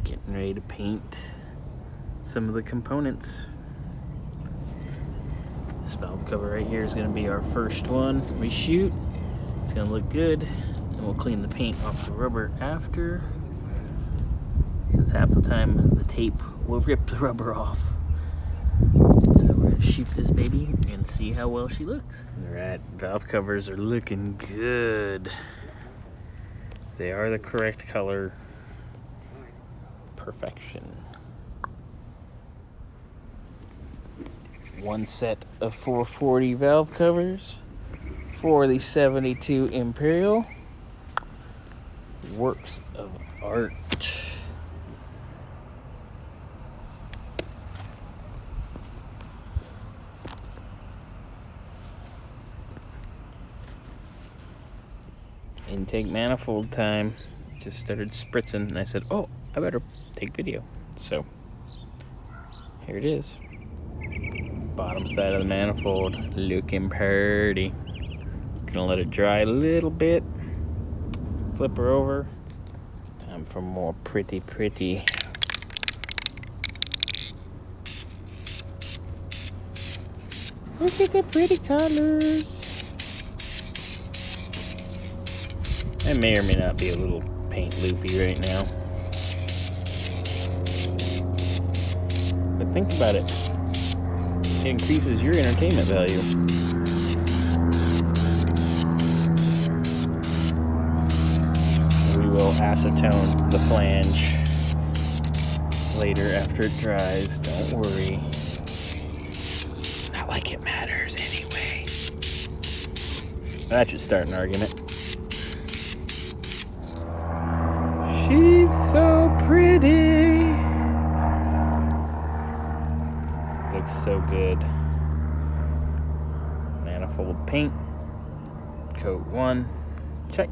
Getting ready to paint some of the components. This valve cover right here is going to be our first one we shoot. It's going to look good, and we'll clean the paint off the rubber after, because half the time the tape will rip the rubber off. So we're going to shoot this baby and see how well she looks. Alright, valve covers are looking good. They are the correct color. Perfection. One set of 440 valve covers for the 72 Imperial. Works of art. Intake manifold time. Just started spritzing, and I said, oh, I better take video. So here it is. Bottom side of the manifold looking pretty. Gonna let it dry a little bit. Flip her over. Time for more pretty. Look at the pretty colors. I may or may not be a little paint loopy right now. But think about it. It increases your entertainment value. We will acetone the flange later after it dries. Don't worry. Not like it matters anyway. That should start an argument. She's so pretty. Looks so good. Manifold paint. Coat 1. Check.